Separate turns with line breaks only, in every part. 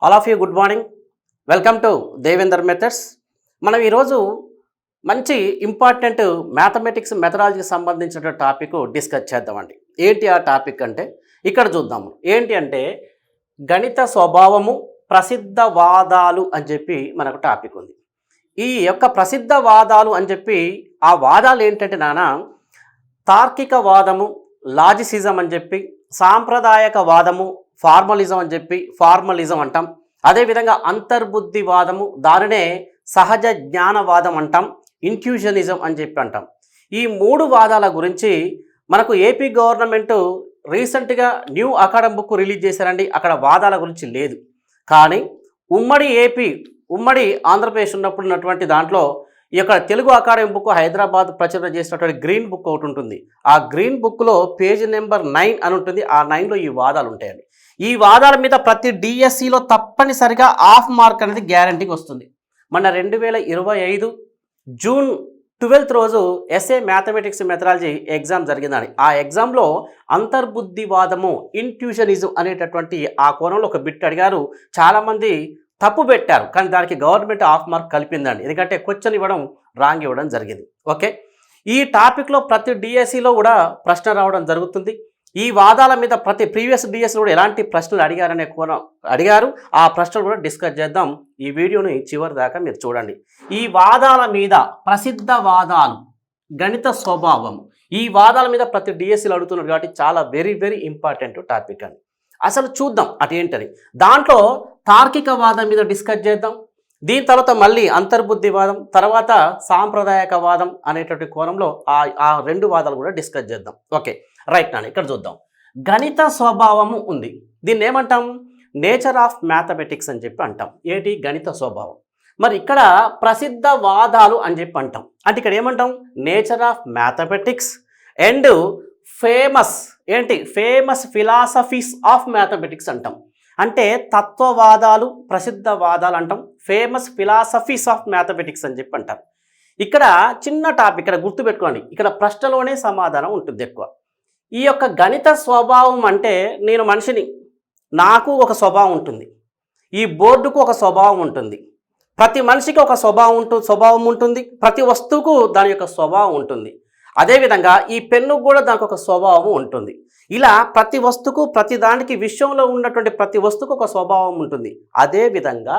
All of you good morning. Welcome to Devender methods. మనం ఈరోజు మంచి ఇంపార్టెంట్ మ్యాథమెటిక్స్ మెథడాలజీకి సంబంధించిన టాపిక్ డిస్కస్ చేద్దామండి. ఏంటి ఆ టాపిక్ అంటే ఇక్కడ చూద్దాము. ఏంటి అంటే గణిత స్వభావము ప్రసిద్ధ వాదాలు అని చెప్పి మనకు టాపిక్ ఉంది. ఈ యొక్క ప్రసిద్ధ వాదాలు అని చెప్పి ఆ వాదాలు ఏంటంటే తార్కిక వాదము, లాజిసిజం అని చెప్పి, సాంప్రదాయక వాదము, ఫార్మలిజం అని చెప్పి ఫార్మలిజం అంటాం. అదేవిధంగా అంతర్బుద్ధివాదము, దానినే సహజ జ్ఞానవాదం అంటాం, ఇంట్యూషనిజం అని చెప్పి అంటాం. ఈ మూడు వాదాల గురించి మనకు ఏపీ గవర్నమెంట్ రీసెంట్గా న్యూ అకాడమిక్ బుక్ రిలీజ్ చేశారండి. అక్కడ వాదాల గురించి లేదు, కానీ ఉమ్మడి ఏపీ, ఉమ్మడి ఆంధ్రప్రదేశ్ ఉన్నప్పుడు ఉన్నటువంటి దాంట్లో ఈ యొక్క తెలుగు అకాడమిక్ బుక్ హైదరాబాద్ ప్రచురణ చేసినటువంటి గ్రీన్ బుక్ ఒకటి ఉంటుంది. ఆ గ్రీన్ బుక్లో పేజ్ నెంబర్ 9 అని ఉంటుంది. ఆ 9లో ఈ వాదాలు ఉంటాయండి. ఈ వాదాల మీద ప్రతి డిఎస్సిలో తప్పనిసరిగా హాఫ్ మార్క్ అనేది గ్యారంటీకి వస్తుంది. మన 2025 జూన్ 12 రోజు ఎస్ఏ మ్యాథమెటిక్స్ మెథడాలజీ ఎగ్జామ్ జరిగిందని. ఆ ఎగ్జామ్లో అంతర్బుద్ధివాదము, ఇంట్యూషనిజం అనేటటువంటి ఆ కోణంలో ఒక బిట్ అడిగారు. చాలామంది తప్పు పెట్టారు, కానీ దానికి గవర్నమెంట్ హాఫ్ మార్క్ కలిపిందండి. ఎందుకంటే క్వశ్చన్ ఇవ్వడం రాంగ్ ఇవ్వడం జరిగింది. ఓకే, ఈ టాపిక్లో ప్రతి డిఎస్సిలో కూడా ప్రశ్న రావడం జరుగుతుంది. ఈ వాదాల మీద ప్రతి ప్రీవియస్ డిఎస్లో కూడా ఎలాంటి ప్రశ్నలు అడిగారనే కోణం అడిగారు. ఆ ప్రశ్నలు కూడా డిస్కస్ చేద్దాం. ఈ వీడియోని చివరి దాకా మీరు చూడండి. ఈ వాదాల మీద ప్రసిద్ధ వాదాలు, గణిత స్వభావం, ఈ వాదాల మీద ప్రతి డిఎస్సీలు అడుగుతున్నారు కాబట్టి చాలా వెరీ వెరీ ఇంపార్టెంట్ టాపిక్ అండి. అసలు చూద్దాం అదేంటని. దాంట్లో తార్కిక వాదం మీద డిస్కస్ చేద్దాం. దీని తర్వాత మళ్ళీ అంతర్బుద్ధివాదం, తర్వాత సాంప్రదాయక వాదం అనేటువంటి కోణంలో ఆ రెండు వాదాలు కూడా డిస్కస్ చేద్దాం. ఓకే రైట్ నాన్న, ఇక్కడ చూద్దాం. గణిత స్వభావము ఉంది. దీన్ని ఏమంటాం? నేచర్ ఆఫ్ మ్యాథమెటిక్స్ అని చెప్పి అంటాం. ఏంటి? గణిత స్వభావం. మరి ఇక్కడ ప్రసిద్ధ వాదాలు అని చెప్పి అంటాం. అంటే ఇక్కడ ఏమంటాం? Nature of mathematics and famous famous philosophies of mathematics అంటాం. అంటే తత్వవాదాలు, ప్రసిద్ధ వాదాలు అంటాం. ఫేమస్ ఫిలాసఫీస్ ఆఫ్ మ్యాథమెటిక్స్ అని చెప్పి అంటారు. ఇక్కడ చిన్న టాపిక్, ఇక్కడ గుర్తుపెట్టుకోండి. ఇక్కడ ప్రశ్నలోనే సమాధానం ఉంటుంది ఎక్కువ. ఈ యొక్క గణిత స్వభావం అంటే నేను మనిషిని, నాకు ఒక స్వభావం ఉంటుంది, ఈ బోర్డుకు ఒక స్వభావం ఉంటుంది, ప్రతి మనిషికి ఒక స్వభావం ఉంటుంది, ప్రతి వస్తువుకు దాని యొక్క స్వభావం ఉంటుంది. అదేవిధంగా ఈ పెన్నుకు కూడా దానికి ఒక స్వభావం ఉంటుంది. ఇలా ప్రతి వస్తువుకు, ప్రతి దానికి, విశ్వంలో ఉన్నటువంటి ప్రతి వస్తువుకు ఒక స్వభావం ఉంటుంది. అదేవిధంగా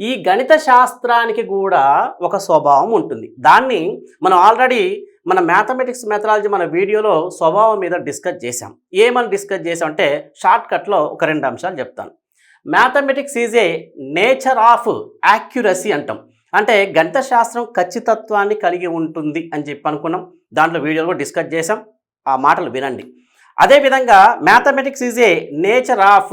ఈ గణిత శాస్త్రానికి కూడా ఒక స్వభావం ఉంటుంది. దాన్ని మనం ఆల్రెడీ మన మ్యాథమెటిక్స్ మెథడాలజీ మన వీడియోలో స్వభావం మీద డిస్కస్ చేసాం. ఏమని డిస్కస్ చేసాం అంటే షార్ట్కట్లో ఒక 2 అంశాలు చెప్తాను. Mathematics is a nature of accuracy అంటాం. అంటే గణిత శాస్త్రం ఖచ్చితత్వాన్ని కలిగి ఉంటుంది అని చెప్పి అనుకున్నాం. దాంట్లో వీడియోలో డిస్కస్ చేసాం, ఆ మాటలు వినండి. అదేవిధంగా mathematics is a nature of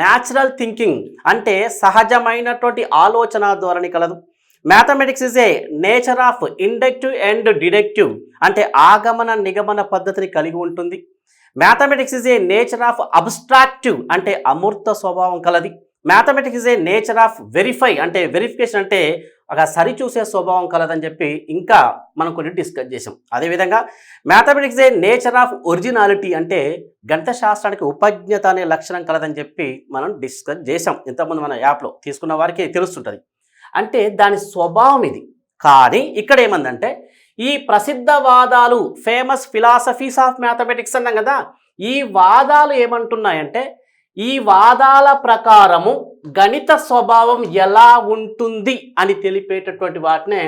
natural thinking, అంటే సహజమైనటువంటి ఆలోచన ధోరణి కలదు. Mathematics is a nature of inductive and deductive, అంటే ఆగమన నిగమన పద్ధతిని కలిగి ఉంటుంది. Mathematics is a nature of abstractive, అంటే అమూర్త స్వభావం కలది. Mathematics is a nature of verify, అంటే వెరిఫికేషన్, అంటే ఒక సరిచూసే స్వభావం కలదని చెప్పి ఇంకా మనం కొన్ని డిస్కస్ చేసాం. అదేవిధంగా mathematics A nature of originality, అంటే గణిత శాస్త్రానికి ఉపజ్ఞత అనే లక్షణం కలదని చెప్పి మనం డిస్కస్ చేసాం. ఇంతకుముందు మన యాప్లో తీసుకున్న వారికి తెలుస్తుంటుంది. అంటే దాని స్వభావం ఇది. కానీ ఇక్కడ ఏమందంటే ఈ ప్రసిద్ధ వాదాలు, ఫేమస్ ఫిలాసఫీస్ ఆఫ్ మ్యాథమెటిక్స్ అన్నాం కదా, ఈ వాదాలు ఏమంటున్నాయంటే ఈ వాదాల ప్రకారము గణిత స్వభావం ఎలా ఉంటుంది అని తెలిపేటటువంటి వాటినే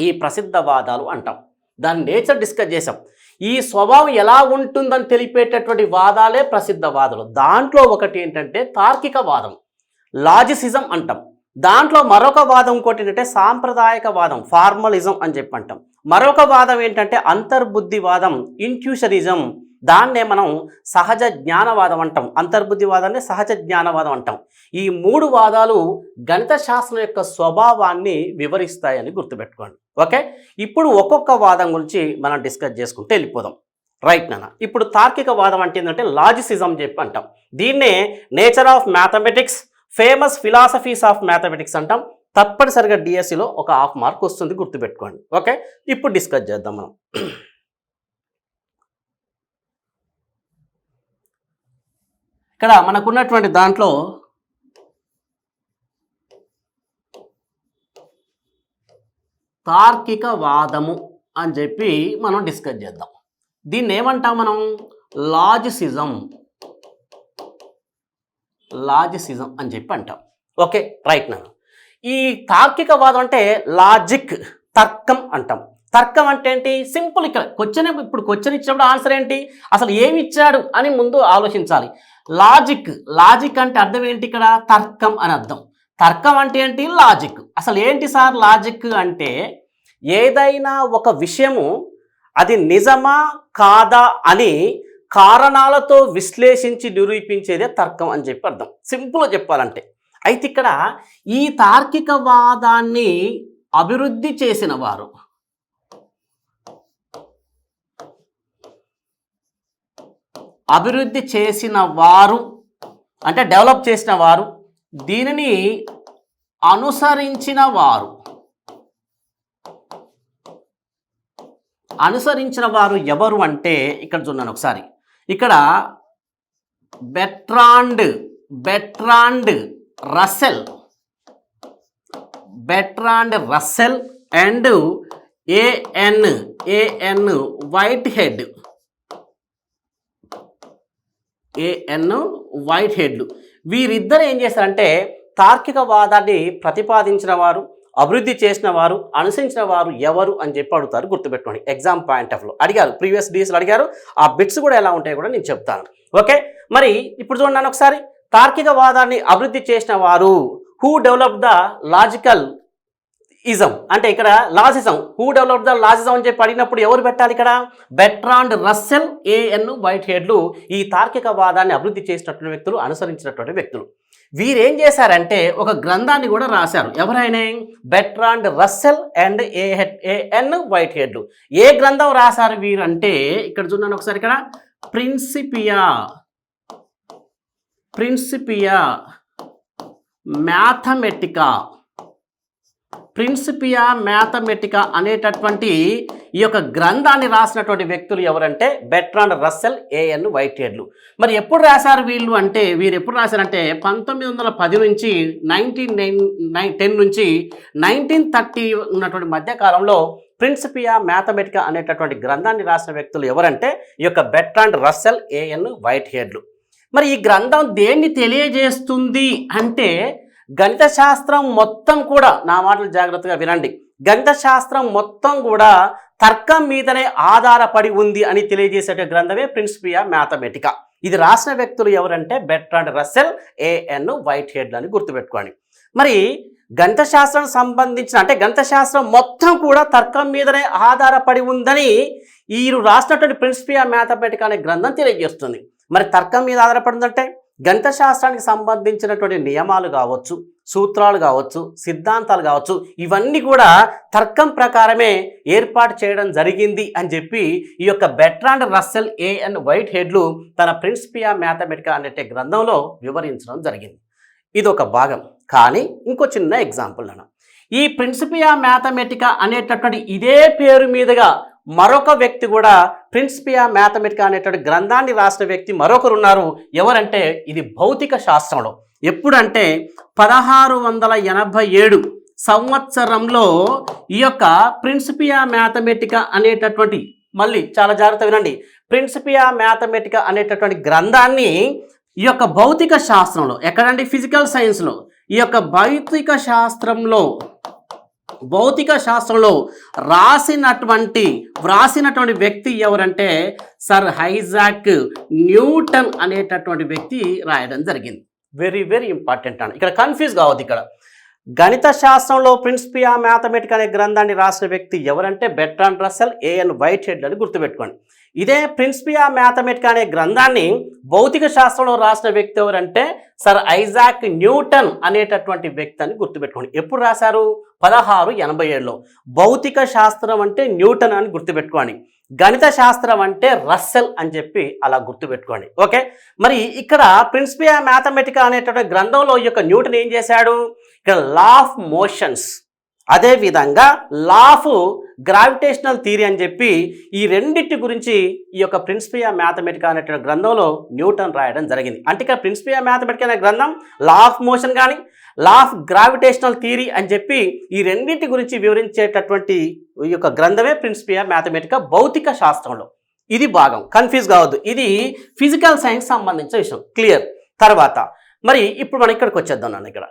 ఈ ప్రసిద్ధ వాదాలు అంటాం. దాని నేచర్ డిస్కస్ చేసాం. ఈ స్వభావం ఎలా ఉంటుందని తెలిపేటటువంటి వాదాలే ప్రసిద్ధ వాదాలు. దాంట్లో ఒకటి ఏంటంటే తార్కిక వాదం, లాజిసిజం అంటాం. దాంట్లో మరొక వాదం ఇంకోటి ఏంటంటే సాంప్రదాయక వాదం, ఫార్మలిజం అని చెప్పి అంటాం. మరొక వాదం ఏంటంటే అంతర్బుద్ధివాదం, ఇంట్యూషనిజం. దాన్నే మనం సహజ జ్ఞానవాదం అంటాం. అంతర్బుద్ధివాదాన్ని సహజ జ్ఞానవాదం అంటాం. ఈ 3 వాదాలు గణిత శాస్త్రం యొక్క స్వభావాన్ని వివరిస్తాయని గుర్తుపెట్టుకోండి. ఓకే, ఇప్పుడు ఒక్కొక్క వాదం గురించి మనం డిస్కస్ చేసుకుంటూ వెళ్ళిపోదాం. రైట్ నాన్న, ఇప్పుడు తార్కిక వాదం అంటే ఏంటంటే లాజిసిజం చెప్పి అంటాం. దీన్నే nature of mathematics, famous philosophies of mathematics అంటాం. తప్పనిసరిగా డిఎస్సిలో ఒక హాఫ్ మార్క్ వస్తుంది, గుర్తుపెట్టుకోండి. ఓకే, ఇప్పుడు డిస్కస్ చేద్దాం మనం. ఇక్కడ మనకున్నటువంటి దాంట్లో తార్కికవాదము అని చెప్పి మనం డిస్కస్ చేద్దాం. దీన్ని ఏమంటాం మనం? లాజిసిజం అని చెప్పి అంటాం. Okay, right. నా ఈ తార్కికవాదం అంటే లాజిక్, తర్కం అంటాం. తర్కం అంటే ఏంటి? సింపుల్. ఇక్కడ క్వశ్చన్ ఇచ్చినప్పుడు ఆన్సర్ ఏంటి, అసలు ఏమి ఇచ్చాడు అని ముందు ఆలోచించాలి. లాజిక్ అంటే అర్థం ఏంటి? ఇక్కడ తర్కం అని అర్థం. తర్కం అంటే ఏంటి? లాజిక్. అసలు ఏంటి సార్ లాజిక్ అంటే? ఏదైనా ఒక విషయము అది నిజమా కాదా అని కారణాలతో విశ్లేషించి నిరూపించేదే తర్కం అని చెప్పి అర్థం, సింపుల్గా చెప్పాలంటే. అయితే ఇక్కడ ఈ తార్కికవాదాన్ని అభివృద్ధి చేసిన వారు అంటే డెవలప్ చేసిన వారు, దీనిని అనుసరించిన వారు ఎవరు అంటే ఇక్కడ చూడండి ఒకసారి. ఇక్కడ Bertrand Russell and A N Whitehead వీరిద్దరు ఏం చేశారంటే తార్కికవాదాన్ని ప్రతిపాదించిన వారు, అభివృద్ధి చేసిన వారు, అనుసరించిన వారు ఎవరు అని చెప్పి అడుగుతారు. గుర్తుపెట్టుకోండి, ఎగ్జామ్ పాయింట్ ఆఫ్ లో అడిగారు, ప్రీవియస్ డేస్లో అడిగారు. ఆ బిట్స్ కూడా ఎలా ఉంటాయో కూడా నేను చెప్తాను. ఓకే, మరి ఇప్పుడు చూడండి ఒకసారి. తార్కికవాదాన్ని అభివృద్ధి చేసిన వారు, who develop the logical ism అంటే ఇక్కడ లాజిజం, హూ డెవలప్ ద లాజిజం అని చెప్పి అడిగినప్పుడు ఎవరు పెట్టాలి? ఇక్కడ బెర్ట్రాండ్ రస్సెల్, ఏఎన్ వైట్ హెడ్లు ఈ తార్కికవాదాన్ని అభివృద్ధి చేసినటువంటి వ్యక్తులు, అనుసరించినటువంటి వ్యక్తులు. వీరేం చేశారంటే ఒక గ్రంథాన్ని కూడా రాశారు. ఎవరైనా? బెర్ట్రాండ్ రస్సెల్ అండ్ ఏఎన్ వైట్ హెడ్లు. ఏ గ్రంథం రాశారు వీరు అంటే ఇక్కడ చూడండి ఒకసారి. ఇక్కడ ప్రిన్సిపియా మ్యాథమెటికా అనేటటువంటి ఈ యొక్క గ్రంథాన్ని రాసినటువంటి వ్యక్తులు ఎవరంటే బెర్ట్రాండ్ రస్సెల్, ఏఎన్ వైట్ హెడ్లు. మరి ఎప్పుడు రాశారు వీళ్ళు అంటే, వీరు ఎప్పుడు రాశారంటే 1910 నుంచి 1910 నుంచి 1930 ఉన్నటువంటి మధ్యకాలంలో ప్రిన్సిపియా మ్యాథమెటికా అనేటటువంటి గ్రంథాన్ని రాసిన వ్యక్తులు ఎవరంటే ఈ యొక్క బెర్ట్రాండ్ రస్సెల్, ఏఎన్ వైట్ హెడ్లు. మరి ఈ గ్రంథం దేన్ని తెలియజేస్తుంది అంటే గణిత శాస్త్రం మొత్తం కూడా, నా మాటలు జాగ్రత్తగా వినండి, గణిత శాస్త్రం మొత్తం కూడా తర్కం మీదనే ఆధారపడి ఉంది అని తెలియజేసే గ్రంథమే ప్రిన్సిపియా మ్యాథమెటికా. ఇది రాసిన వ్యక్తులు ఎవరంటే Bertrand Russell, A N Whitehead అని గుర్తుపెట్టుకోండి. మరి గణిత శాస్త్రానికి సంబంధించిన అంటే గణిత శాస్త్రం మొత్తం కూడా తర్కం మీదనే ఆధారపడి ఉందని వీరు రాసినటువంటి ప్రిన్సిపియా మ్యాథమెటికా అనే గ్రంథం తెలియజేస్తుంది. మరి తర్కం మీద ఆధారపడిందంటే గణిత శాస్త్రానికి సంబంధించినటువంటి నియమాలు కావచ్చు, సూత్రాలు కావచ్చు, సిద్ధాంతాలు కావచ్చు, ఇవన్నీ కూడా తర్కం ప్రకారమే ఏర్పాటు చేయడం జరిగింది అని చెప్పి ఈ యొక్క బెర్ట్రాండ్ రస్సెల్, ఏఎన్ వైట్ హెడ్లు తన ప్రిన్సిపియా మ్యాథమెటికా అనే గ్రంథంలో వివరించడం జరిగింది. ఇది ఒక భాగం. కానీ ఇంకో చిన్న ఎగ్జాంపుల్ అన్న, ఈ ప్రిన్సిపియా మ్యాథమెటికా అనేటటువంటి ఇదే పేరు మీదుగా మరొక వ్యక్తి కూడా ప్రిన్సిపియా మ్యాథమెటికా అనేటువంటి గ్రంథాన్ని రాసిన వ్యక్తి మరొకరు ఉన్నారు. ఎవరంటే ఇది భౌతిక శాస్త్రంలో ఎప్పుడంటే 1687 సంవత్సరంలో ఈ యొక్క ప్రిన్సిపియా మ్యాథమెటికా అనేటటువంటి, మళ్ళీ చాలా జాగ్రత్త వినండి, ప్రిన్సిపియా మ్యాథమెటికా అనేటటువంటి గ్రంథాన్ని ఈ యొక్క భౌతిక శాస్త్రంలో, ఎక్కడండి? ఫిజికల్ సైన్స్లో, ఈ యొక్క భౌతిక శాస్త్రంలో వ్రాసినటువంటి వ్యక్తి ఎవరంటే సర్ ఐజాక్ న్యూటన్ అనేటటువంటి వ్యక్తి రాయడం జరిగింది. వెరీ వెరీ ఇంపార్టెంట్ అండి, ఇక్కడ కన్ఫ్యూజ్ కావద్దు. ఇక్కడ గణిత శాస్త్రంలో ప్రిన్సిపియా మ్యాథమెటికా అనే గ్రంథాన్ని రాసిన వ్యక్తి ఎవరంటే Bertrand Russell, A N Whitehead అని గుర్తుపెట్టుకోండి. ఇదే ప్రిన్సిపియా మ్యాథమెటికా అనే గ్రంథాన్ని భౌతిక శాస్త్రంలో రాసిన వ్యక్తి ఎవరంటే సర్ ఐజాక్ న్యూటన్ అనేటటువంటి వ్యక్తి అని గుర్తుపెట్టుకోండి. ఎప్పుడు రాశారు? 1687లో. భౌతిక శాస్త్రం అంటే న్యూటన్ అని గుర్తుపెట్టుకోండి, గణిత శాస్త్రం అంటే రస్సెల్ అని చెప్పి అలా గుర్తుపెట్టుకోండి. ఓకే, మరి ఇక్కడ ప్రిన్సిపియా మ్యాథమెటికా అనేటటువంటి గ్రంథంలో ఈ యొక్క న్యూటన్ ఏం చేశాడు? ఇక్కడ లా ఆఫ్ మోషన్స్, అదేవిధంగా లా ఆఫ్ గ్రావిటేషనల్ థియరీ అని చెప్పి ఈ రెండింటి గురించి ఈ యొక్క ప్రిన్సిపియా మ్యాథమెటికా అనేటువంటి గ్రంథంలో న్యూటన్ రాయడం జరిగింది. అంటే ఇక్కడ ప్రిన్సిపియా మ్యాథమెటికా అనే గ్రంథం లా ఆఫ్ మోషన్ కానీ, లా ఆఫ్ గ్రావిటేషనల్ థియరీ అని చెప్పి ఈ రెండింటి గురించి వివరించేటటువంటి ఈ యొక్క గ్రంథమే ప్రిన్సిపియా మ్యాథమెటికా భౌతిక శాస్త్రంలో. ఇది భాగం, కన్ఫ్యూజ్ కావద్దు, ఇది ఫిజికల్ సైన్స్ సంబంధించిన విషయం. క్లియర్. తర్వాత మరి ఇప్పుడు మనం ఇక్కడికి వచ్చేద్దాం. నన్ను ఇక్కడ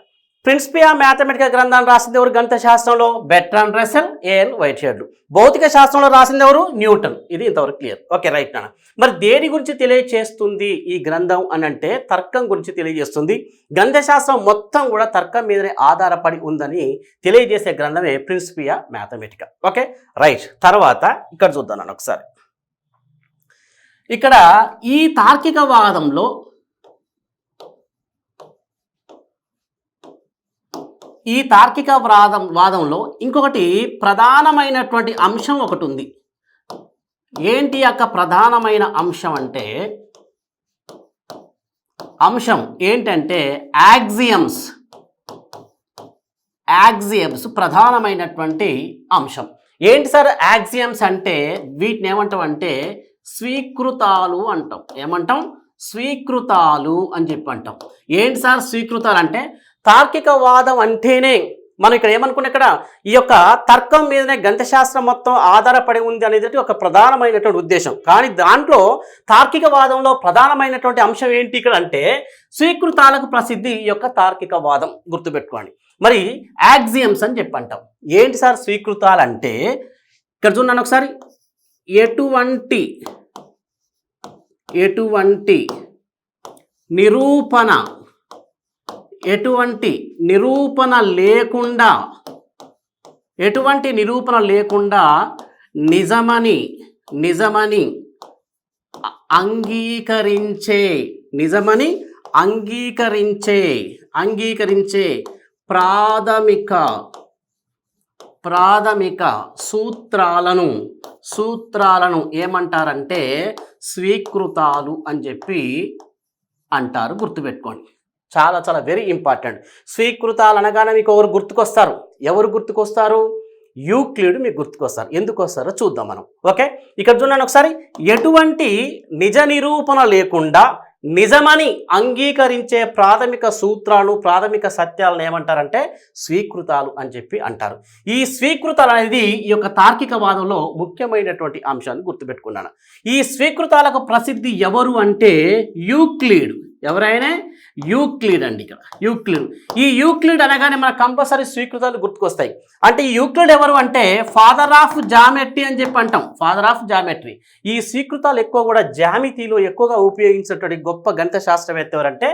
ప్రిన్సిపియా మ్యాథమెటికా గ్రంథాన్ని రాసింది ఎవరు? గణిత శాస్త్రంలో బెర్ట్రాండ్ రస్సెల్, ఏఎన్ వైట్హెడ్. భౌతిక శాస్త్రంలో రాసింది ఎవరు? న్యూటన్. ఇది ఇంతవరకు క్లియర్. ఓకే, రైట్ నాన్న. మరి దేని గురించి తెలియజేస్తుంది ఈ గ్రంథం అని అంటే తర్కం గురించి తెలియజేస్తుంది. గణిత శాస్త్రం మొత్తం కూడా తర్కం మీదనే ఆధారపడి ఉందని తెలియజేసే గ్రంథమే ప్రిన్సిపియా మ్యాథమెటికా. Okay, right. తర్వాత ఇక్కడ చూద్దాం నన్ను ఒకసారి. ఇక్కడ ఈ తార్కికవాదంలో వాదంలో ఇంకొకటి ప్రధానమైనటువంటి అంశం ఒకటి ఉంది. ఏంటి యొక్క ప్రధానమైన అంశం అంటే ఏంటంటే యాక్సియమ్స్ ప్రధానమైనటువంటి అంశం. ఏంటి సార్ యాక్సియమ్స్ అంటే? వీటిని ఏమంటాం? స్వీకృతాలు అంటాం. ఏమంటాం? స్వీకృతాలు అని చెప్పి అంటాం. ఏంటి సార్ స్వీకృతాలు అంటే? తార్కికవాదం అంటేనే మనం ఇక్కడ ఏమనుకున్నాం, ఇక్కడ ఈ యొక్క తర్కం మీదనే గణిత శాస్త్రం మొత్తం ఆధారపడి ఉంది అనేది ఒక ప్రధానమైనటువంటి ఉద్దేశం. కానీ దాంట్లో తార్కికవాదంలో ప్రధానమైనటువంటి అంశం ఏంటి ఇక్కడ అంటే స్వీకృతాలకు ప్రసిద్ధి ఈ యొక్క తార్కికవాదం. గుర్తుపెట్టుకోండి. మరి యాక్సియమ్స్ అని చెప్పి అంటాం. ఏంటి సార్ స్వీకృతాలు అంటే? ఇక్కడ చూడండి ఒకసారి. ఎటువంటి నిరూపణ లేకుండా నిజమని అంగీకరించే ప్రాథమిక సూత్రాలను ఏమంటారంటే స్వీకృతాలు అని చెప్పి అంటారు. గుర్తుపెట్టుకోండి. చాలా చాలా వెరీ ఇంపార్టెంట్. స్వీకృతాలు అనగానే మీకు ఎవరు గుర్తుకొస్తారు? యూక్లిడ్ మీకు గుర్తుకొస్తారు. ఎందుకు వస్తారో చూద్దాం మనం. ఓకే, ఇక్కడ చూడండి ఒకసారి. ఎటువంటి నిజ నిరూపణ లేకుండా నిజమని అంగీకరించే ప్రాథమిక సూత్రాలు, ప్రాథమిక సత్యాలను ఏమంటారంటే స్వీకృతాలు అని చెప్పి అంటారు. ఈ స్వీకృతాలు అనేది ఈ యొక్క తార్కికవాదంలో ముఖ్యమైనటువంటి అంశాన్ని గుర్తుపెట్టుకున్నాను. ఈ స్వీకృతాలకు ప్రసిద్ధి ఎవరు అంటే యూక్లిడ్. ఎవరైనా యూక్లిడ్ అండి. ఇక్కడ ఈ యూక్లిడ్ అనగానే మన కంపల్సరీ స్వీకృతాలు గుర్తుకొస్తాయి. అంటే ఈ యూక్లిడ్ ఎవరు అంటే ఫాదర్ ఆఫ్ జామెట్రీ అని చెప్పి అంటాం. Father of geometry. ఈ స్వీకృతాలు ఎక్కువ కూడా జ్యామితిలో ఎక్కువగా ఉపయోగించేటువంటి గొప్ప గణిత శాస్త్రవేత్త ఎవరంటే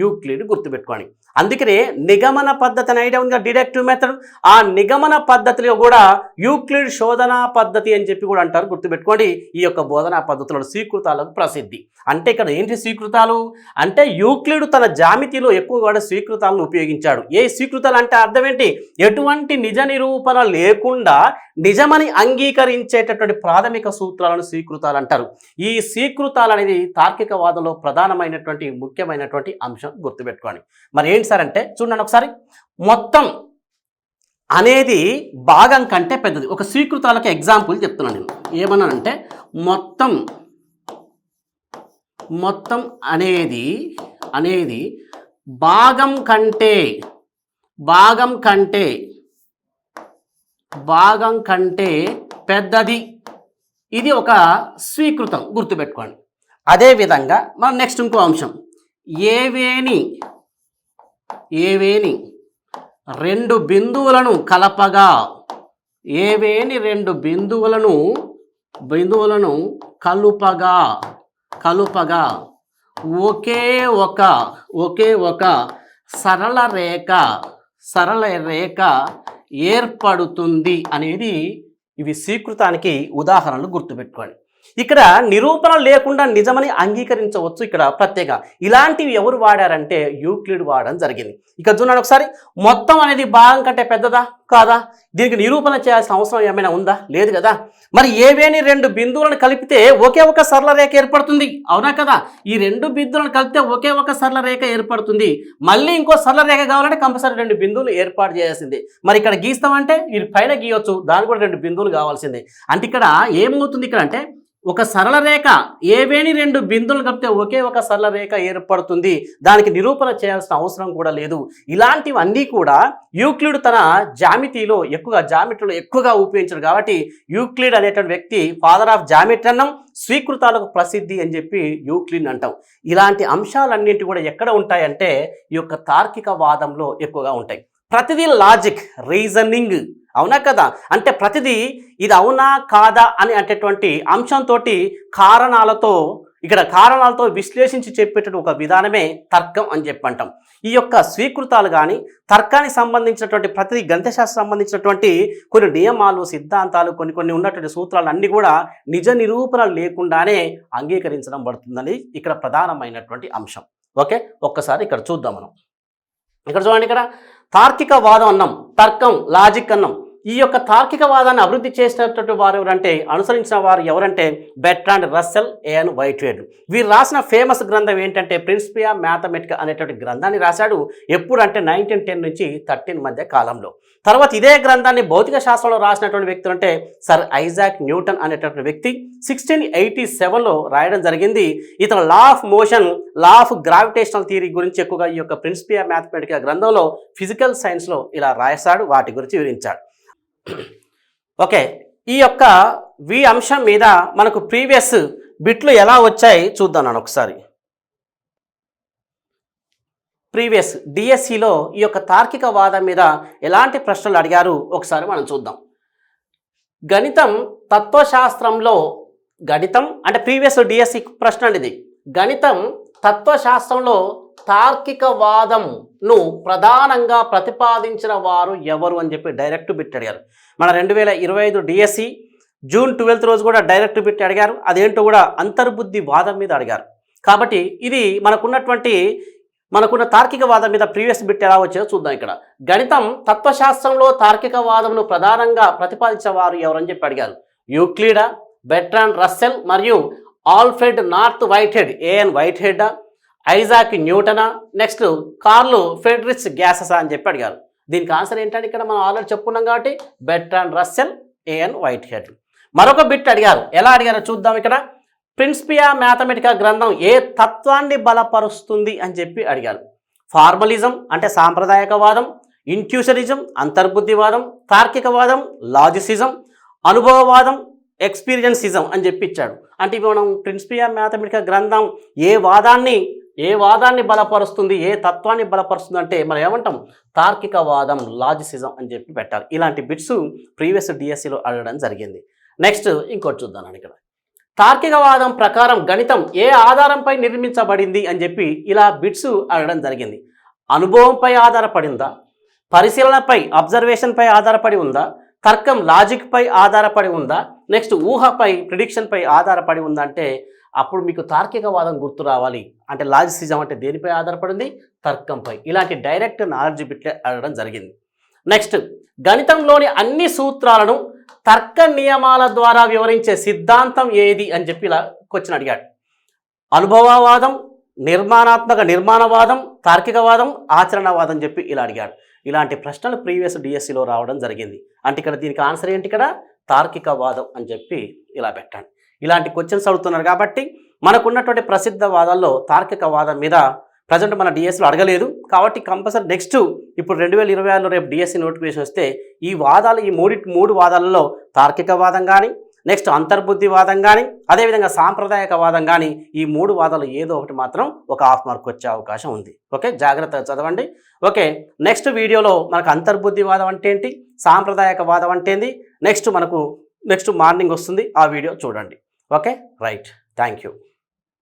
యూక్లిడ్. గుర్తుపెట్టుకోండి. అందుకనే నిగమన పద్ధతి అని ఐడియా ఉంది, డిడక్టివ్ మెథడ్. ఆ నిగమన పద్ధతిలో కూడా యూక్లిడ్ శోధనా పద్ధతి అని చెప్పి కూడా అంటారు. గుర్తుపెట్టుకోండి. ఈ యొక్క బోధనా పద్ధతిలో స్వీకృతాలకు ప్రసిద్ధి. అంటే ఇక్కడ ఏంటి స్వీకృతాలు అంటే యూక్లిడ్ తన జామితిలో ఎక్కువ కూడా స్వీకృతాలను ఉపయోగించాడు. ఏ స్వీకృతాలు అంటే అర్థం ఏంటి? ఎటువంటి నిజ నిరూపణ లేకుండా నిజమని అంగీకరించేటటువంటి ప్రాథమిక సూత్రాలను స్వీకృతాలు అంటారు. ఈ స్వీకృతాలు అనేది తార్కికవాదంలో ప్రధానమైనటువంటి ముఖ్యమైనటువంటి అంశం. గుర్తుపెట్టుకోండి. మరి ఏంటి సార్ అంటే చూడండి ఒకసారి. మొత్తం అనేది భాగం కంటే పెద్దది. ఒక స్వీకృతాలకు ఎగ్జాంపుల్ చెప్తున్నాను నేను. ఏమన్నానంటే మొత్తం అనేది భాగం కంటే పెద్దది. ఇది ఒక స్వీకృతం. గుర్తుపెట్టుకోండి. అదేవిధంగా మనం నెక్స్ట్ ఇంకో అంశం. ఏవేని రెండు బిందువులను కలపగా ఒకే ఒక సరళ రేఖ ఏర్పడుతుంది అనేది ఇవి స్వీకృతానికి ఉదాహరణలు. గుర్తుపెట్టుకోండి. ఇక్కడ నిరూపణ లేకుండా నిజమని అంగీకరించవచ్చు. ఇక్కడ ప్రత్యేక ఇలాంటివి ఎవరు వాడారంటే యూక్లిడ్ వాడడం జరిగింది. ఇక్కడ చూడండి ఒకసారి. మొత్తం అనేది భాగం కంటే పెద్దదా కాదా? దీనికి నిరూపణ చేయాల్సిన అవసరం ఏమైనా ఉందా? లేదు కదా. మరి ఏవేని రెండు బిందువులను కలిపితే ఒకే ఒక సరళ రేఖ ఏర్పడుతుంది. అవునా కదా? ఈ రెండు బిందువులను కలిపితే ఒకే ఒక సరళ రేఖ ఏర్పడుతుంది. మళ్ళీ ఇంకో సరళ రేఖ కావాలంటే కంపల్సరీ రెండు బిందువులు ఏర్పాటు చేయాల్సిందే. మరి ఇక్కడ గీస్తామంటే ఇది పైన గీయొచ్చు, దాని కూడా రెండు బిందువులు కావాల్సిందే. అంటే ఇక్కడ ఏమవుతుంది ఇక్కడ అంటే ఒక సరళ రేఖ ఏవేని రెండు బిందువులు కలిపితే ఒకే ఒక సరళ రేఖ ఏర్పడుతుంది, దానికి నిరూపణ చేయాల్సిన అవసరం కూడా లేదు. ఇలాంటివన్నీ కూడా యూక్లిడ్ తన జామితిలో ఎక్కువగా ఉపయోగించాడు. కాబట్టి యూక్లిడ్ అనేటువంటి వ్యక్తి ఫాదర్ ఆఫ్ జామెట్రీ అన్నాం, స్వీకృతాలకు ప్రసిద్ధి అని చెప్పి యూక్లిడ్ అంటాం. ఇలాంటి అంశాలన్నింటి కూడా ఎక్కడ ఉంటాయంటే ఈ యొక్క తార్కిక వాదంలో ఎక్కువగా ఉంటాయి. ప్రతిదీ లాజిక్, రీజనింగ్, అవునా కదా, అంటే ప్రతిదీ ఇది అవునా కాదా అని అనేటటువంటి అంశంతో కారణాలతో విశ్లేషించి చెప్పేటటువంటి ఒక విధానమే తర్కం అని చెప్పి అంటాం. ఈ యొక్క స్వీకృతాలు కానీ తర్కానికి సంబంధించినటువంటి ప్రతి గణితశాస్త్రం సంబంధించినటువంటి కొన్ని నియమాలు, సిద్ధాంతాలు, కొన్ని ఉన్నటువంటి సూత్రాలు అన్నీ కూడా నిజ నిరూపణ లేకుండానే అంగీకరించడం పడుతుందని ఇక్కడ ప్రధానమైనటువంటి అంశం. ఓకే, ఒక్కసారి ఇక్కడ చూద్దాం మనం. ఇక్కడ చూడండి, ఇక్కడ తార్కిక వాదం అన్నాం, తర్కం, లాజిక్ అన్నాం. ఈ యొక్క తార్కిక వాదాన్ని అభివృద్ధి చేసినటువంటి వారు ఎవరంటే, అనుసరించిన వారు ఎవరంటే బెర్ట్రాండ్ రస్సెల్, ఏఎన్ వైట్హెడ్. వీరు రాసిన ఫేమస్ గ్రంథం ఏంటంటే ప్రిన్సిపియా మ్యాథమెటికా అనేటువంటి గ్రంథాన్ని రాశాడు. ఎప్పుడు అంటే 1910 నుంచి 13 మధ్య కాలంలో. తర్వాత ఇదే గ్రంథాన్ని భౌతిక శాస్త్రంలో రాసినటువంటి వ్యక్తులు అంటే సర్ ఐజాక్ న్యూటన్ అనేటటువంటి వ్యక్తి 1687లో రాయడం జరిగింది. ఇతను law of motion, law of gravitational theory గురించి ఎక్కువగా ఈ యొక్క ప్రిన్సిపియా మ్యాథమెటికా గ్రంథంలో ఫిజికల్ సైన్స్లో ఇలా రాశాడు, వాటి గురించి వివరించాడు. ఓకే, ఈ యొక్క అంశం మీద మనకు ప్రీవియస్ బిట్లు ఎలా వచ్చాయి చూద్దాం నేను ఒకసారి. ప్రీవియస్ డిఎస్సిలో ఈ యొక్క తార్కిక వాదం మీద ఎలాంటి ప్రశ్నలు అడిగారు ఒకసారి మనం చూద్దాం. గణితం తత్వశాస్త్రంలో, గణితం అంటే ప్రీవియస్ డిఎస్సి ప్రశ్న అండి ఇది. గణితం తత్వశాస్త్రంలో తార్కిక వాదంను ప్రధానంగా ప్రతిపాదించిన వారు ఎవరు అని చెప్పి డైరెక్ట్ బిట్ అడిగారు. మన 2025 డిఎస్సి జూన్ 12th రోజు కూడా డైరెక్ట్ బిట్ అడిగారు. అదేంటో కూడా అంతర్బుద్ధి వాదం మీద అడిగారు. కాబట్టి ఇది మనకున్న తార్కిక వాదం మీద ప్రీవియస్ బిట్ ఎలా వచ్చాయో చూద్దాం. ఇక్కడ గణితం తత్వశాస్త్రంలో తార్కిక వాదమును ప్రధానంగా ప్రతిపాదించిన వారు ఎవరని చెప్పి అడిగారు. యూక్లిడ్, బెర్ట్రాండ్ రస్సెల్ మరియు Alfred North Whitehead, A N Whitehead, Isaac న్యూటనా, నెక్స్ట్ కార్ల్ ఫ్రెడరిక్ గ్యాసెస్ అని చెప్పి అడిగారు. దీనికి ఆన్సర్ ఏంటంటే ఇక్కడ మనం ఆల్రెడీ చెప్పుకున్నాం కాబట్టి బెర్ట్రాండ్ రస్సెల్, ఏఎన్ వైట్హెడ్. మరొక బిట్ అడిగారు, ఎలా అడిగారో చూద్దాం. ఇక్కడ ప్రిన్సిపియా మ్యాథమెటికా గ్రంథం ఏ తత్వాన్ని బలపరుస్తుంది అని చెప్పి అడిగారు. ఫార్మలిజం అంటే సాంప్రదాయకవాదం, ఇంట్యూషనిజం అంతర్బుద్ధివాదం, తార్కికవాదం లాజిసిజం, అనుభవవాదం ఎక్స్పీరియన్సిజం అని చెప్పి ఇచ్చాడు. అంటే ఇప్పుడు మనం ప్రిన్సిపియా మ్యాథమెటికా గ్రంథం ఏ వాదాన్ని బలపరుస్తుంది, ఏ తత్వాన్ని బలపరుస్తుంది అంటే మనం ఏమంటాం, తార్కికవాదం, లాజిసిజం అని చెప్పి పెట్టాలి. ఇలాంటి బిట్స్ ప్రీవియస్ డిఎస్సిలో అడగడం జరిగింది. నెక్స్ట్ ఇంకోటి చూద్దాం. ఇక్కడ తార్కికవాదం ప్రకారం గణితం ఏ ఆధారంపై నిర్మించబడింది అని చెప్పి ఇలా బిట్స్ అడగడం జరిగింది. అనుభవంపై ఆధారపడిందా, పరిశీలనపై, అబ్జర్వేషన్పై ఆధారపడి ఉందా, తర్కం లాజిక్పై ఆధారపడి ఉందా, నెక్స్ట్ ఊహపై, ప్రిడిక్షన్పై ఆధారపడి ఉందా అంటే అప్పుడు మీకు తార్కికవాదం గుర్తు రావాలి. అంటే లాజిసిజం అంటే దేనిపై ఆధారపడింది, తర్కంపై. ఇలాంటి డైరెక్ట్ నాలెడ్జ్ బిట్లే అడగడం జరిగింది. నెక్స్ట్ గణితంలోని అన్ని సూత్రాలను తర్క నియమాల ద్వారా వివరించే సిద్ధాంతం ఏది అని చెప్పి ఇలా క్వశ్చన్ అడిగాడు. అనుభవవాదం, నిర్మాణవాదం, తార్కికవాదం, ఆచరణవాదం చెప్పి ఇలా అడిగాడు. ఇలాంటి ప్రశ్నలు ప్రీవియస్ డిఎస్సిలో రావడం జరిగింది. అంటే ఇక్కడ దీనికి ఆన్సర్ ఏంటి, ఇక్కడ తార్కికవాదం అని చెప్పి ఇలా పెట్టండి. ఇలాంటి క్వశ్చన్స్ అడుగుతున్నారు కాబట్టి మనకున్నటువంటి ప్రసిద్ధ వాదాల్లో తార్కికవాదం మీద ప్రజెంట్ మన డిఎస్సిలో అడగలేదు కాబట్టి కంపల్సరీ నెక్స్ట్ ఇప్పుడు 2026లో రేపు డిఎస్సి నోటిఫికేషన్ వస్తే ఈ వాదాలు, ఈ మూడు వాదాలలో తార్కికవాదం కానీ, నెక్స్ట్ అంతర్బుద్ధివాదం కానీ, అదేవిధంగా సాంప్రదాయకవాదం కానీ, ఈ 3 వాదాలు ఏదో ఒకటి మాత్రం ఒక హాఫ్ మార్క్ వచ్చే అవకాశం ఉంది. ఓకే, జాగ్రత్తగా చదవండి. ఓకే, నెక్స్ట్ వీడియోలో మనకు అంతర్బుద్ధివాదం అంటే ఏంటి, సాంప్రదాయకవాదం అంటే ఏంటి, నెక్స్ట్ మార్నింగ్ వస్తుంది, ఆ వీడియో చూడండి. Okay, right, thank you.